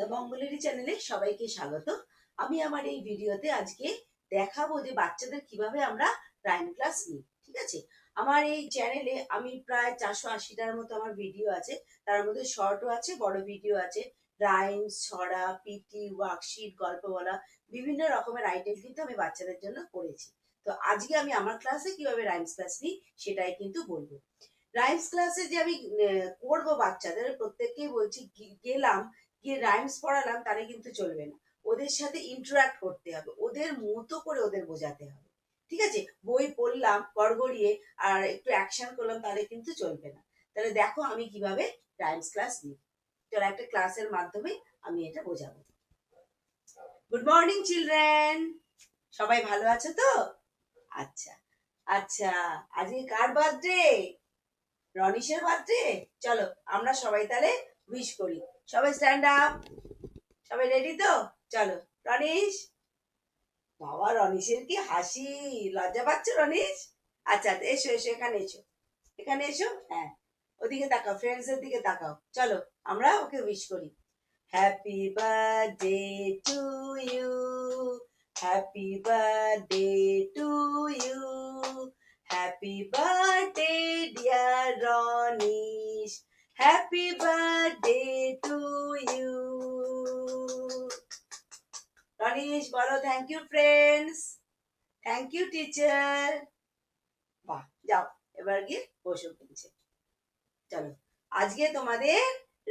The বঙ্গলেরই চ্যানেলে সবাইকে স্বাগত। আমি আমার এই ভিডিওতে আজকে দেখাবো যে বাচ্চাদের কিভাবে আমরা রাইম ক্লাস নিই। ঠিক আছে, আমার এই চ্যানেলে আমি প্রায় 480টার মতো আমার ভিডিও আছে। তার মধ্যে শর্টও আছে, বড় ভিডিও আছে। রাইমস, ছড়া, পিটি, ওয়ার্কশিট, গল্প বলা, বিভিন্ন রকমের আইটেম কিন্তু আমি বাচ্চাদের জন্য করেছি। তো আজকে আমি আমার ক্লাসে কিভাবে রাইমস ক্লাস নিই সেটাই কিন্তু বলবো। রাইমস ক্লাসে যে আমি করবো বাচ্চাদের প্রত্যেককেই বলছি, গেলাম গিয়ে রাইমস পড়ালাম তাহলে কিন্তু চলবে না। ওদের সাথে ইন্টারাক্ট করতে হবে, ওদের মতো করে ওদের বোঝাতে হবে। ঠিক আছে, বই পড়লাম গড়গড়িয়ে আর একটু অ্যাকশন করলাম তাহলে কিন্তু চলবে না। তাহলে দেখো আমি কিভাবে রাইমস ক্লাস নিই। চলো একটা ক্লাসের মাধ্যমে আমি এটা বোঝাবো। গুড মর্নিং চিলড্রেন, সবাই ভালো আছো তো? আচ্ছা আচ্ছা, আজকে কার বার্থডে? রনিশের বার্থডে। চলো আমরা সবাই তাহলে উইশ করি। সবাই স্ট্যান্ড আপ। সবাই রেডি তো? চলো। রনিশ, বাবা রনিশের কি হাসি, লজ্জা পাচ্ছ রনিশ? আচ্ছা এসো এসো, এখানে এসো, এখানে এসো। হ্যাঁ, ওদিকে তাকাও, ফ্রেন্ডস এর দিকে তাকাও। চলো আমরা ওকে উইশ করি। Happy birthday to you, happy birthday to you, happy birthday dear Ronish, happy birthday to you. Ronish বলো thank you friends, thank you teacher. বাহ, যাও এবার গিয়ে বসো নিচে। চলো আজকে তোমাদের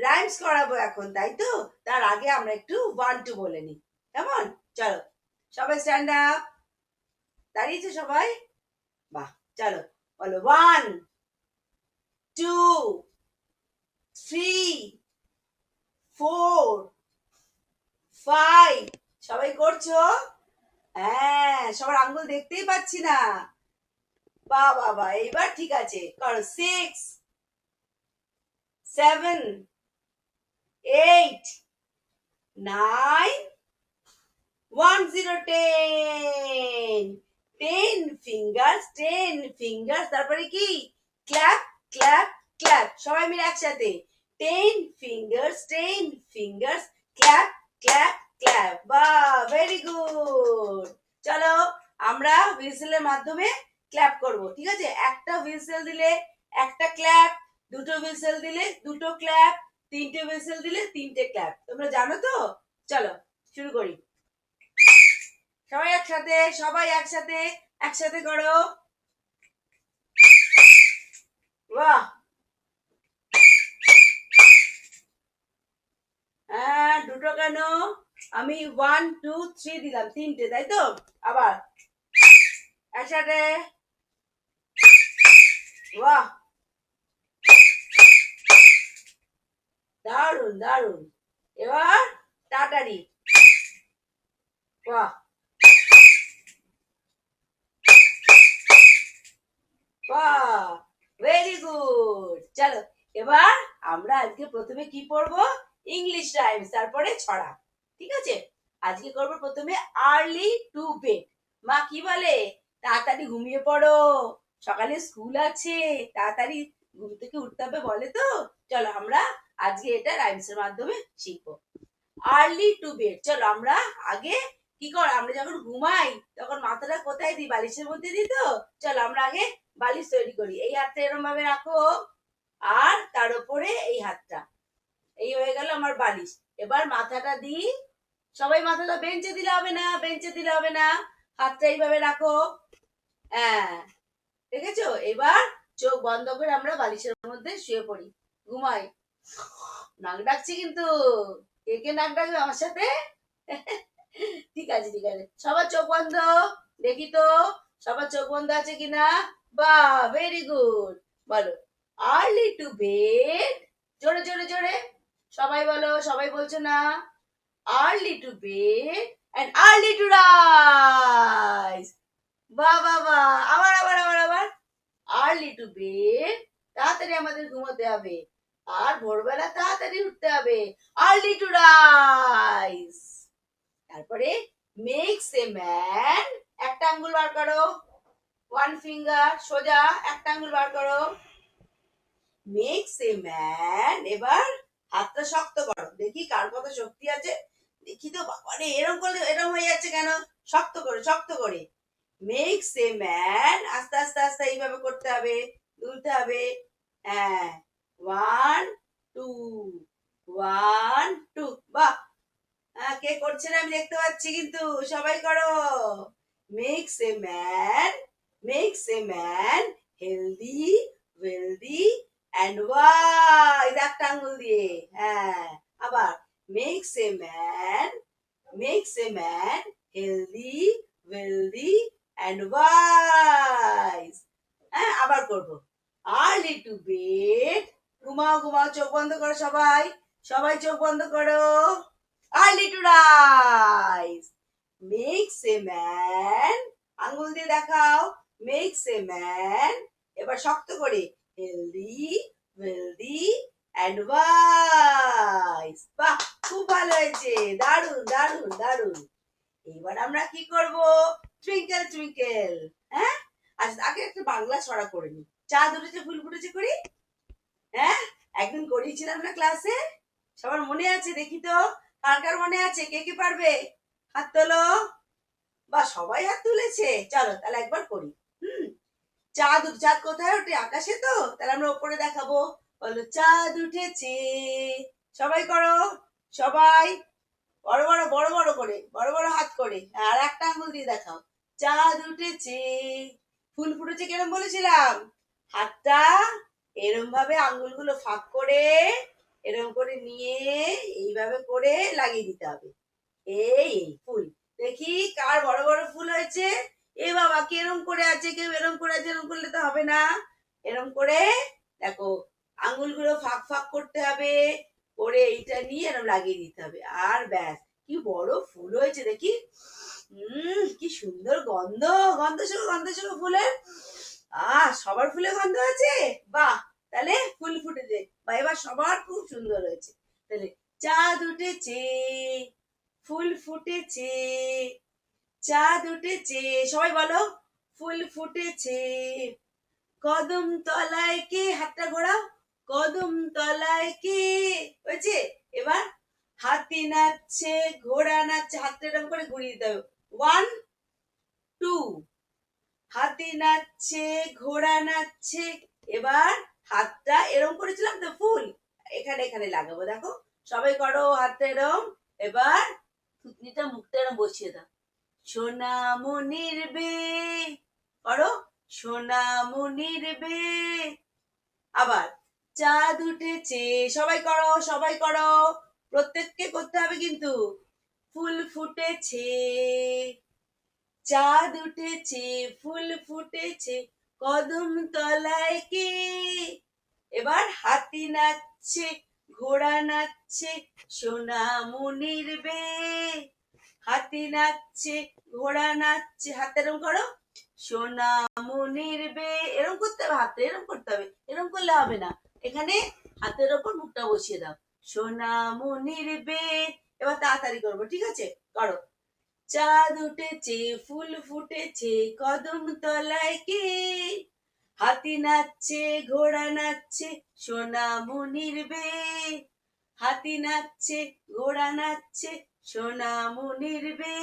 রাইমস করাবো এখন, তাই তো? তার আগে আমরা একটু 1 2 বলে নিই, কেমন? চলো সবাই স্ট্যান্ড আপ। দাঁড়িয়েছো সবাই? বাহ, চলো বলো 1 2 3 4 5। সবাই করছো? হ্যাঁ, সবার আঙ্গুল দেখতেই পাচ্ছি না। বাহ বাবা, এইবার ঠিক আছে, করো 6 7 8 9 1 0 10। 10 ফিঙ্গার্স, 10 ফিঙ্গার্স, তারপরে কি? ক্ল্যাপ ক্ল্যাপ ক্ল্যাপ, সবাই মিলে একসাথে 10 fingers, 10 fingers, clap clap clap. বাহ, ভেরি গুড। চলো আমরা হুইসেলের মাধ্যমে ক্ল্যাপ করব। ঠিক আছে, একটা হুইসেল দিলে একটা ক্ল্যাপ, দুটো হুইসেল দিলে দুটো ক্ল্যাপ, তিনটে হুইসেল দিলে তিনটে ক্ল্যাপ। তোমরা জানো তো? চলো শুরু করি। সবাই একসাথে, সবাই একসাথে, একসাথে করো। বাহ, হ্যাঁ দুটো কেন? আমি 1 2 3 দিলাম, তিনটে, তাই তো? আবার একসাথে। বাহ, দারুন দারুন। এবার তাড়াতাড়ি। বাহ বাহ, ভেরি গুড। চলো এবার আমরা আজকে প্রথমে কি পড়বো? ইংলিশ রাইমস, তারপরে ছড়া। ঠিক আছে, আজকে করবো প্রথমে আর্লি টু বেড। মা কি বলে? তাড়াতাড়ি ঘুমিয়ে পড়ো, সকালে স্কুল আছে, তাড়াতাড়ি ঘুম থেকে উঠতে হবে বলে তো। চলো আমরা আজকে এটা রাইমসের মাধ্যমে শিখবো। Early to bed. চলো আমরা আগে কি কর, আমরা যখন ঘুমাই তখন মাথাটা কোথায় দিই? বালিশের মধ্যে দিই তো। চলো আমরা আগে বালিশ তৈরি করি। এই হাতটা এরকম ভাবে রাখো আর তার উপরে এই হাতটা, এই হয়ে গেল আমার বালিশ। এবার মাথাটা দিই। সবাই মাথাটা বেঞ্চে দিলে হবে না, বেঞ্চে দিলে হবে না, হাতটা এইভাবে রাখো। হ্যাঁ, দেখেছো? এবার চোখ বন্ধ করে আমরা বালিশের মধ্যে শুয়ে পড়ি, ঘুমাই। নাক ডাকছি কিন্তু, কে কে নাক ডাকবে আমার সাথে? ঠিক আছে ঠিক আছে, সবার চোখ বন্ধ। দেখি তো সবার চোখ বন্ধ আছে কিনা। বাহ, ভেরি গুড। বলো আর্লি টু বেড। জোরে জোরে জোরে সবাই বলো, সবাই বলছো না? Early to bed and early to rise. বাহ বাহ বাহ, আবার আবার আবার আবার। আর্লি টু বেড, তাড়াতাড়ি আমাদের ঘুমোতে হবে, আর ভোরবেলা তাড়াতাড়ি উঠতে হবে। Early to rise. তারপরে মেক্স এ ম্যান। একটা আঙ্গুল বার করো, 1 ফিঙ্গার সোজা, একটা আঙ্গুল বার করো। Makes a man. এবার হাতটা শক্ত করো, দেখি কার কত শক্তি আছে। দেখি তো বাবারে, এরকম করলে এরকম হয়ে যাচ্ছে কেন? শক্ত করে, শক্ত করে। মেক্স এ ম্যান, আস্তে আস্তে আস্তে এইভাবে করতে হবে, তুলতে হবে। হ্যাঁ, ওয়ান টু, ওয়ান টু। বাহ, হ্যাঁ, কে করছে না আমি দেখতে পাচ্ছি কিন্তু, সবাই করো। Makes a man, makes a man healthy, wealthy and wise, একটা আঙ্গুল দিয়ে। হ্যাঁ, আবার makes a man, makes a man healthy, wealthy and wise. হ্যাঁ, আবার করবো। আর্লি টু বেড, ঘুমাও ঘুমাও, চোখ বন্ধ করো সবাই, সবাই চোখ বন্ধ করো। Early to rise, makes a man, আঙ্গুল দিয়ে দেখাও, মেক্স এ ম্যান, এবার শক্ত করে, হেলদি, ওয়েলদি অ্যান্ড ওয়াইজ। বাহ, খুব ভালো হয়েছে, দারুন দারুন দারুন। এবার আমরা কি করব? Twinkle twinkle. হ্যাঁ, আচ্ছা আগে একটা বাংলা ছড়া করে নি। চাঁদ উঠেছে ফুল ফুটেছে করি। হ্যাঁ, একদিন করিয়েছিলাম না ক্লাসে, সবার মনে আছে? দেখি তো কার কার মনে আছে, কে কে পারবে? হাত তোলো। বা সবাই হাত তুলেছে, চলো তাহলে একবার করি। হুম, চাঁদ চাঁদ কোথায় ওঠে? আকাশে তো, তাহলে আমরা উপরে দেখাবো। বলো চাঁদ উঠেছে, সবাই করো, সবাই বড় বড় বড় বড় করে, বড় বড় হাত করে, আর একটা আঙ্গুল দিয়ে দেখাও। চাঁদ উঠেছে, ফুল ফুটেছে, কেরম বলেছিলাম? হাতটা এরম ভাবে আঙ্গুলগুলো ফাঁক করে, এরম করে নিয়ে এইভাবে করে লাগিয়ে দিতে হবে। এই ফুল, দেখি কার বড় বড় ফুল হয়েছে। এ বাবা, কেরম করে আছে, কেউ এরম করে আছে, এরম করলে তো হবে না। এরম করে দেখো, আঙ্গুলগুলো ফাঁক ফাঁক করতে হবে, করে এইটা নিয়ে এরম লাগিয়ে দিতে হবে, আর ব্যাস। কি বড় ফুল হয়েছে দেখি। কি সুন্দর গন্ধ, গন্ধ শুকো, গন্ধ শুকো ফুলের। সবার ফুলে গন্ধ আছে। বাহ, তাহলে ফুল ফুটেছে, বা এবার সবার খুব সুন্দর হয়েছে। তাহলে চাঁদ উঠেছে, ফুল ফুটেছে, চাঁদ উঠেছে, সবাই বলো ফুল ফুটেছে। কদম তলায় কে, হাতটা ঘোরাও, কদম তলায় কে, হয়েছে। এবার হাতি নাচছে, ঘোড়া নাচছে, হাতটা এরকম করে ঘুরিয়ে দিতে হবে। ওয়ান টু, হাতি নাচছে, ঘোড়া নাচছে। এবার হাতটা এরম করেছিলাম তো ফুল, এখানে এখানে লাগাবো, দেখো সবাই করো হাতটা এরম। এবার থুতনিটা মুখটা এরম বসিয়ে দাও। সোনামণির বে, করো সোনামণির বে। আবার চাঁদ উঠেছে, সবাই করো, সবাই করো, প্রত্যেককে করতে হবে কিন্তু। ফুল ফুটেছে, চাঁদ উঠেছে, ফুল ফুটেছে, কদম তলায় কে। এবার হাতি নাচছে, ঘোড়া নাচছে, সোনামণির বে। হাতি নাচছে, ঘোড়া নাচছে, হাত এরম করো, সোনামণির বে। এরম করতে হবে, হাতে এরম করতে হবে, এরম করলে হবে না। এখানে হাতের ওপর মুখটা বসিয়ে দাও, সোনামণির বে। এবার তাড়াতাড়ি করবো, ঠিক আছে? করো। চাঁদ উঠেছে, ফুল ফুটেছে, কদম তলায় কে। হাতি নাচছে, ঘোড়া নাচছে, সোনামণির বে। হাতি নাচছে, ঘোড়া নাচছে, সোনামণির বে।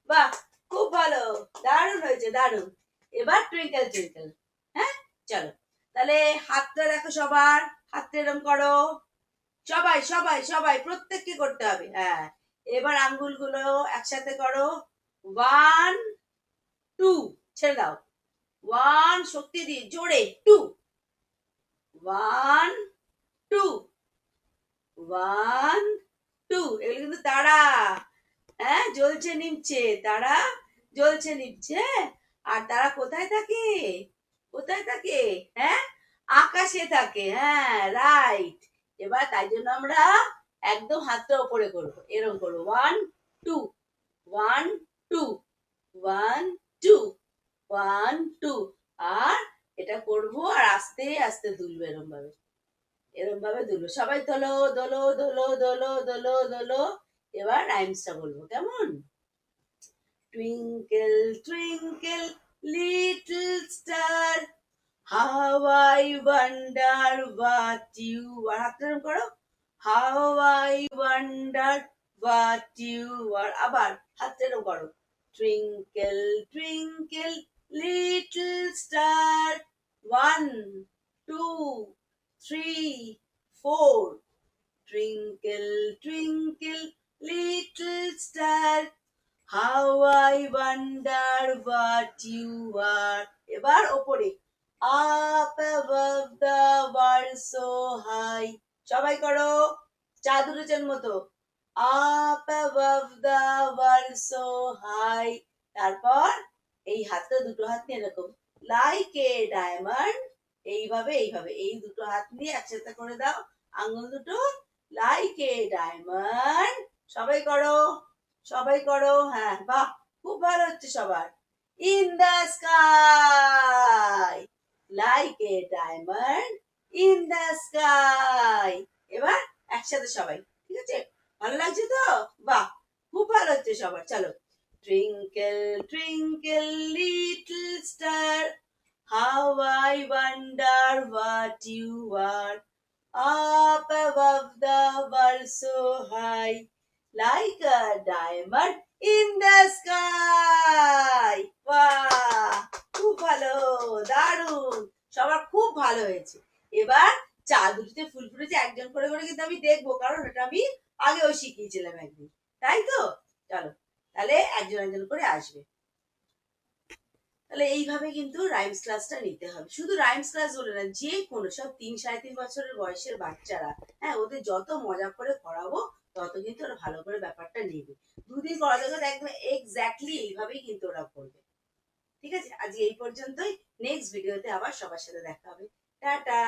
বাহ, খুব ভালো, দারুণ হয়েছে, দারুণ। এবার টুইঙ্কেল টুইঙ্কেল। হ্যাঁ, চলো তাহলে হাতটা দেখো সবার, হাতটা এরম করো, সবাই সবাই সবাই প্রত্যেককে করতে হবে। হ্যাঁ, এবার আঙ্গুলগুলো একসাথে করো। ওয়ান টু, ছেড়ে দাও। ওয়ান, শক্তি দিয়ে জোরে, two, one two, one two. এগুলো কিন্তু তারা, হ্যাঁ, জ্বলছে নিমছে, তারা জ্বলছে নিমছে। আর তারা কোথায় থাকে? কোথায় থাকে? হ্যাঁ, আকাশে থাকে। হ্যাঁ, রাইট। এবার তাই জন্য আমরা একদম হাতটা উপরে করবো, এরকম করবো। One two, one two, one two, one two. আর এটা করবো, আর আস্তে আস্তে দুলবে এরকম ভাবে, এরকম ভাবে দুলবে। সবাই দোলো দোলো দোলো দোলো দোলো দোলো। এবার রাইমসটা বলবো, কেমন? Twinkle twinkle little star, how I wonder what you are. হাতটা এরকম করো, How I wonder what you are. আবার হাতটা এরকম করো। Twinkle, twinkle, little star. 1, 2, 3, 4. Twinkle, twinkle, little star. How I wonder what you are. এবার ওপরে। Up above the world so high. সবাই করো চাঁদ উঠেছেন মতো। Up above the world so high. তারপর এই হাতটা দুটো হাত নিয়ে এরকম লাইক এ ডায়মন্ড। এইভাবে এইভাবে এই দুটো হাত নিয়ে একসাথে করে দাও আঙ্গুল দুটো লাইক এ ডায়মন্ড। সবাই করো সবাই করো। হ্যাঁ বাহ খুব ভালো হচ্ছে সবার। In the sky like a diamond in the sky. এবার একসাথে সবাই ঠিক আছে ভালো লাগছে তো বাহ খুব ভালো হচ্ছে সবার। চলো twinkle twinkle little star how I wonder what you are up above the world so high like a diamond in the sky. বাহ খুব ভালো দারুণ সবার খুব ভালো হয়েছে। এবার চাঁদ দুটিতে ফুল ফুটেছে একজন করে করে কিন্তু আমি দেখবো কারণ এটা আমি আগেও শিখিয়েছিলাম একদিন তাই তো। চলো তাহলে একজন একজন করে আসবে। তাহলে এইভাবে কিন্তু রাইমস ক্লাসটা নিতে হবে। শুধু রাইমস ক্লাস বলে না যে কোনো সব 3-3.5 বছরের বয়সের বাচ্চারা হ্যাঁ ওদের যত মজা করে পড়াবো তত কিন্তু ওরা ভালো করে ব্যাপারটা নেবে। দুদিন করাতে করাতে একদম এক্স্যাক্টলি এইভাবেই কিন্তু ওরা করবে। ঠিক আছে আজ এই পর্যন্তই। নেক্সট ভিডিওতে আবার সবার সাথে দেখা হবে। টাটা।